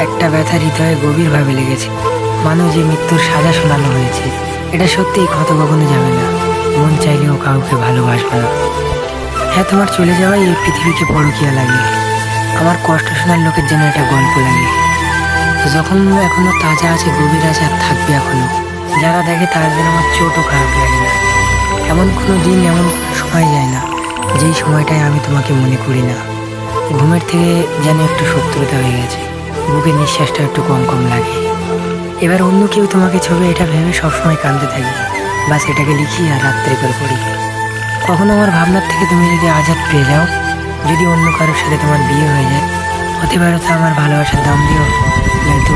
একটা ব্যথা হৃদয়ে গভীরভাবে লেগেছে। মানুষ যে মৃত্যুর সাজা শোনানো হয়েছে, এটা সত্যিই ক্ষত কখনো যাবে না। মন চাইলেও কাউকে ভালোবাসবে না। হ্যাঁ, তোমার চলে যাওয়াই এই পৃথিবীকে পরকীয়া লাগে। আমার কষ্ট শোনার লোকের জন্য এটা গল্প লাগে। যখন এখনো তাজা আছে, গভীর আছে, আর থাকবে এখনো। যারা দেখে তাদের আমার চোটও খারাপ লাগে না। এমন কোনো দিন, এমন কোনো সময় যায় না যেই সময়টায় আমি তোমাকে মনে করি না। ঘুমের থেকে যেন একটু শত্রুতা হয়ে গেছে, বুকের নিঃশ্বাসটা একটু কম কম লাগে। এবার অন্য কেউ তোমাকে ছবি, এটা ভেবে সবসময় কাঁদতে থাকি। বাস এটাকে লিখি আর রাত্রে করে পড়ি। কখনো আমার ভাবনার থেকে তুমি যদি আজাদ পেয়ে যাও, যদি অন্য কারোর সাথে তোমার বিয়ে হয়ে যায়, হতে পারে তো আমার ভালোবাসার দাম দিও, নয়তো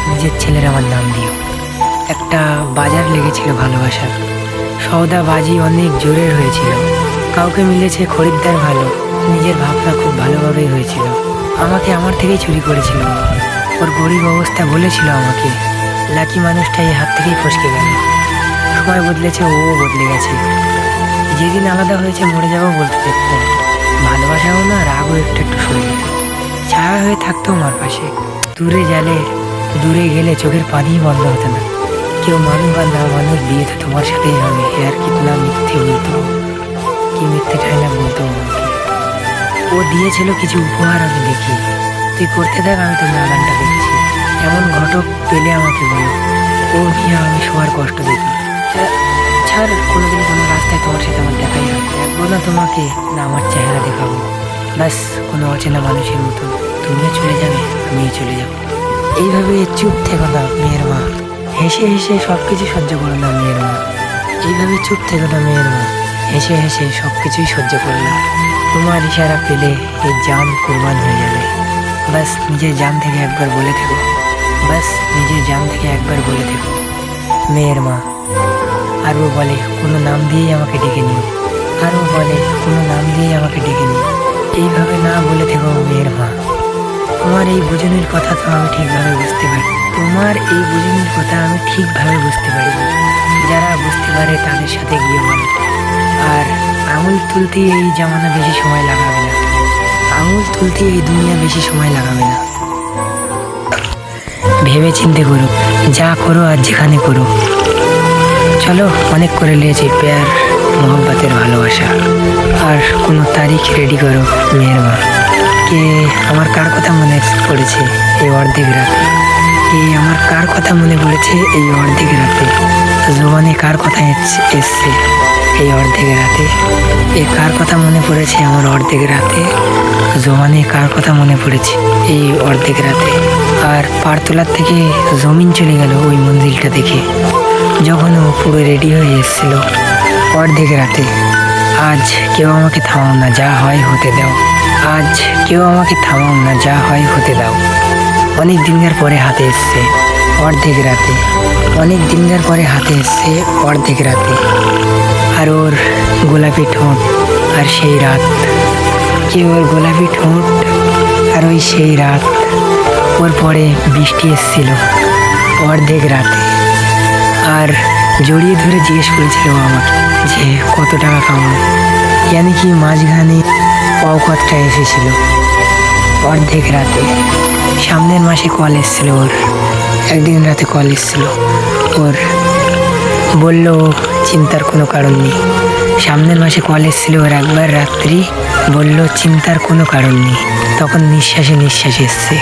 নিজের ছেলের আমার নাম দিও। একটা বাজার লেগেছিল ভালোবাসার, সওদাবাজি অনেক জোরের হয়েছিল। কাউকে মিলেছে খরিদ্দার ভালো, নিজের ভাবনা খুব ভালোভাবেই হয়েছিল। আমাকে আমার থেকেই চুরি করেছিল। ওর গরিব অবস্থা বলেছিল আমাকে, লাকি মানুষটা এই হাত থেকেই ফসকে গেল। সময় বদলেছে, ও বদলে গেছে। যেদিন আলাদা হয়েছে মরে যাবো বলতে দেখতো, ভালোবাসাও না, রাগও একটু একটু সরে যেত। ছায়া হয়ে থাকতো আমার পাশে। দূরে গেলে চোখের পানিই বন্ধ হতো না। কেউ মানুষ বা না মানুষ, বিয়ে তো তোমার সাথেই হবে। আর কিতনা মিথ্যে বলতো, কি মিথ্যেটাই না বলতো আমাকে। ও দিয়েছিল কিছু উপহার, আমি দেখি। তুই করতে থাক, আমি তো নাগানটা দেখছি। এমন ঘটক পেলে আমাকে বলো। ও বিয়ে, আমি সবার কষ্ট দেখি। ছাড়, কোনোদিন কোনো রাস্তায় তোমার সাথে আমার দেখাই হবে। দেখবো না তোমাকে, না আমার চেহারা দেখাবো। ব্যাস, কোনো অচেনা মানুষের মতো তুমিও চলে যাবে, আমিও চলে যাবো। এইভাবে চুপ থেকো না মেয়ের মা, হেসে হেসে সবকিছু সহ্য করো না মেয়ের মা। এইভাবে চুপ থেকো না মেয়ের মা, হেসে হেসে সবকিছুই সহ্য করো না। তোমার ইশারা পেলে এই জান কুরবান হয়ে যাবে। ব্যাস, নিজের জান থেকে একবার বলে থেকো। ব্যাস, নিজের জান থেকে একবার বলে থেকো মেয়ের মা। আর ও বলে, কোনো নাম দিয়েই আমাকে ডেকে নিও। আর ও বলে, কোনো নাম দিয়েই আমাকে ডেকে নিও। এইভাবে না বলে থেকো মেয়ের মা। তোমার এই বুঝনের কথা তো আমি ঠিকভাবে বুঝতে পারি। তোমার এই বুঝনের কথা আমি ঠিকভাবে বুঝতে পারি। যারা বুঝতে পারে তাদের সাথে গিয়ে বলো। আর আঙুল তুলতে এই জামানা বেশি সময় লাগাবে না। আঙুল তুলতে এই দুনিয়া বেশি সময় লাগাবে না। ভেবে চিন্তে করো, যা করো আর যেখানে করো। চলো, অনেক করে নিয়েছি প্যার মোহব্বতের ভালোবাসা। আর কোনো তারিখ রেডি করো মেয়ের মা। কে আমার কার কথা মনে পড়েছে এই অর্ধেক রাতে? কে আমার কার কথা মনে পড়েছে এই অর্ধেক রাতে? জোয়ানে কার কথা এসছে এই অর্ধেক রাতে? এ কার কথা মনে পড়েছে আমার অর্ধেক রাতে? জোয়ানে কার কথা মনে পড়েছে এই অর্ধেক রাতে? আর পারতলার থেকে জমিন চলে গেল ওই মন্দিরটা দেখে, যখন ও পুরো রেডি হয়ে এসেছিল অর্ধেক রাতে। আজ কেউ আমাকে থামাও না, যা হয় হতে দাও। আজ কেউ আমাকে থামাও না, যা হয় হতে দাও। অনেক দিনের পরে হাতে এসছে অর্ধেক রাতে। অনেক দিনের পরে হাতে এসছে অর্ধেক রাতে। আর ওর গোলাপি ঠোঁট আর সেই রাত। কি ওর গোলাপি ঠোঁট আর ওই সেই রাত। ওর পরে বৃষ্টি এসেছিল অর্ধেক রাতে। আর জড়িয়ে ধরে জিজ্ঞেস করেছিল আমাকে যে কত টাকা কামাও। জানি কি মাঝখানে অকথটা এসেছিল অর্ধেক রাতে। সামনের মাসে কল এসেছিল ওর, একদিন রাতে কল এসেছিল ওর। বলল চিন্তার কোনো কারণ নেই। সামনের মাসে কল এসেছিল ওর একবার রাত্রি, বলল চিন্তার কোনো কারণ নেই। তখন নিঃশ্বাসে নিঃশ্বাস এসছে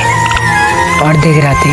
অর্ধেক রাতে।